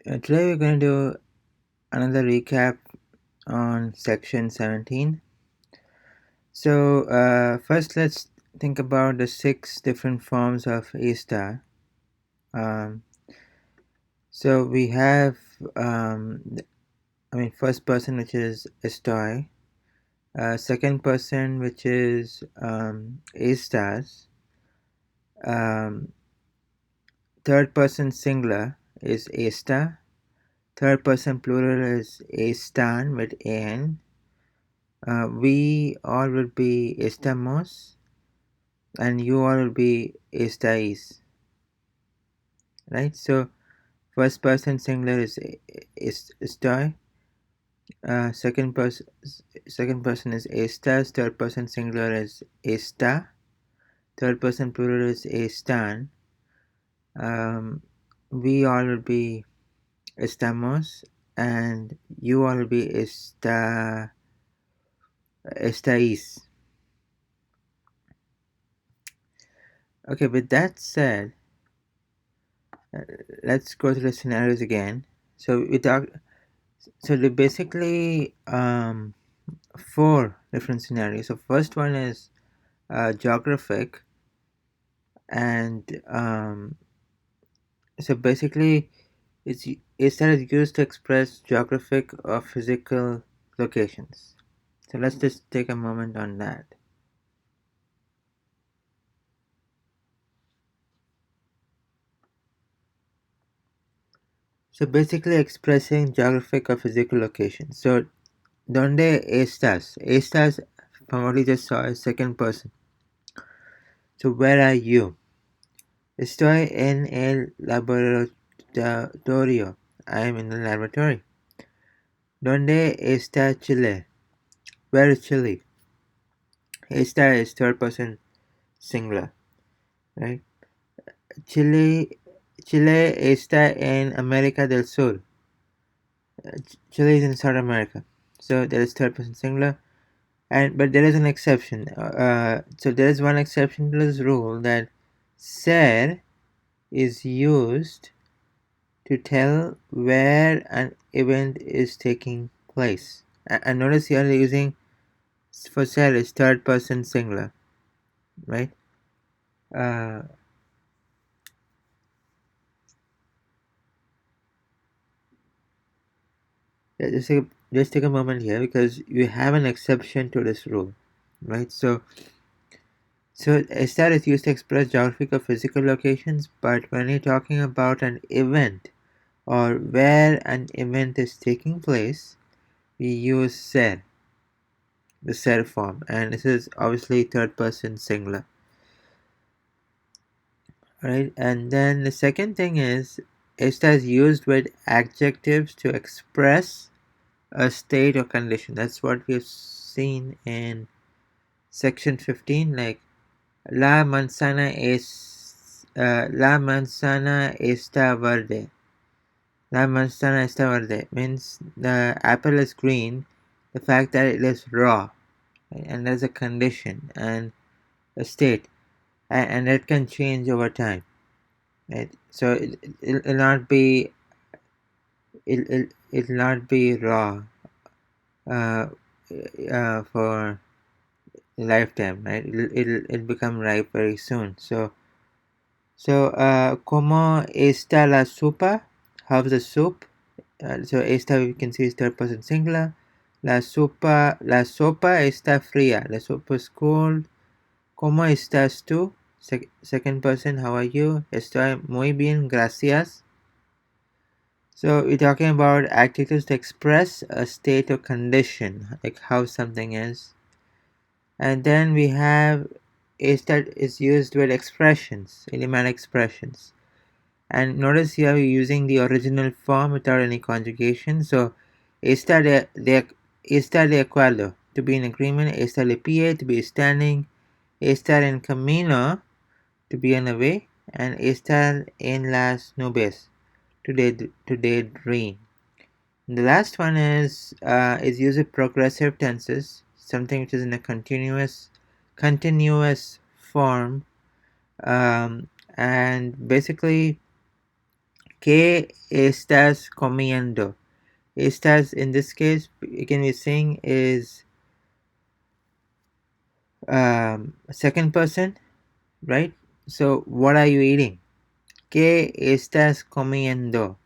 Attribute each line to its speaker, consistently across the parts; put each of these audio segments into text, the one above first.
Speaker 1: Today we're going to do another recap on section 17. So first let's think about the 6 different forms of Estar. So we have first person, which is estoy, second person, which is estás, third person singular is está, third person plural is están with an. We all will be estamos and you all will be estáis, right? So first person singular is estoy, second person is estás, third person singular is está, third person plural is están. We all will be estamos and you all will be estáis. Okay, with that said, let's go through the scenarios again. So there basically 4 different scenarios. So first one is geographic, and so basically it's that is used to express geographic or physical locations. So let's just take a moment on that. So basically expressing geographic or physical locations. So donde estás? Estás probably just saw a second person. So where are you? Estoy en el laboratorio. I am in the laboratory. ¿Dónde está Chile? Where is Chile? Esta is third person singular, right? Chile está en América del Sur. Chile is in South America. So that is third person singular. But there is an exception. So there is one exception to this rule, that ser is used to tell where an event is taking place. And notice here they're using for ser is third person singular, right? Just take a moment here, because you have an exception to this rule, right? So estar is used to express geographic or physical locations, but when you're talking about an event or where an event is taking place, we use ser, the ser form, and this is obviously third person singular, right? And then the second thing is esta is used with adjectives to express a state or condition. That's what we've seen in section 15, like la manzana está verde. La manzana está verde means the apple is green, the fact that it is raw, right? And there's a condition and a state, and that can change over time, right? So it'll not be raw for lifetime, right? It'll become ripe very soon. So como está la sopa? How's the soup? So esta we can see is third person singular. La sopa está fría. La sopa is cold. ¿Cómo estás tú? Second person, how are you? Estoy muy bien, gracias. So we're talking about adjectives to express a state or condition, like how something is. And then we have that is used with expressions, idiomatic expressions. And notice here we're using the original form without any conjugation. So está de acuerdo, to be in agreement. Está de pie, to be standing. Estar en camino, to be on the way. And estar en las nubes, to daydream. And the last one is used with progressive tenses, something which is in a continuous form, and basically ¿Qué estás comiendo? Estás, in this case, again we're saying is second person, right? So, what are you eating? ¿Qué estás comiendo?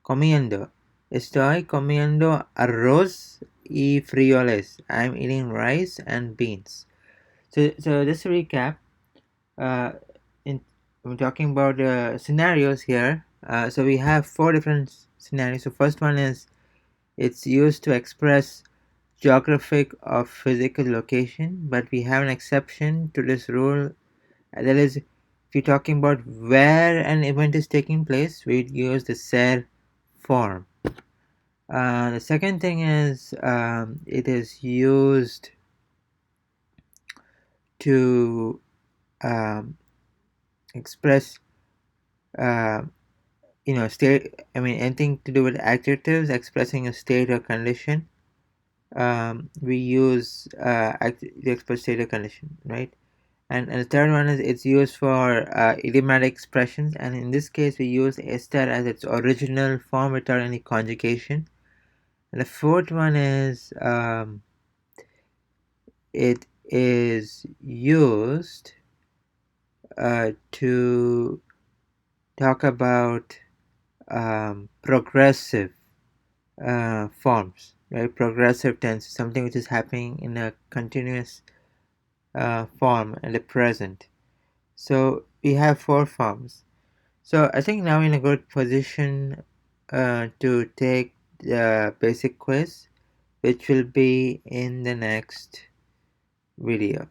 Speaker 1: Comiendo. Estoy comiendo arroz y frijoles. I'm eating rice and beans. So just to recap, uh, we're talking about scenarios here. So we have 4 different scenarios. So first one is it's used to express geographic or physical location, but we have an exception to this rule. That is, if you're talking about where an event is taking place, we'd use the ser form. The second thing is it is used to express uh, state. I mean, anything to do with adjectives expressing a state or condition. We use to express state or condition, right? And the third one is it's used for idiomatic expressions, and in this case we use estar as its original form without any conjugation. And the fourth one is it is used to talk about progressive forms, right? Progressive tense, something which is happening in a continuous form in the present. So we have 4 forms. So I think now we're in a good position to take the basic quiz, which will be in the next video.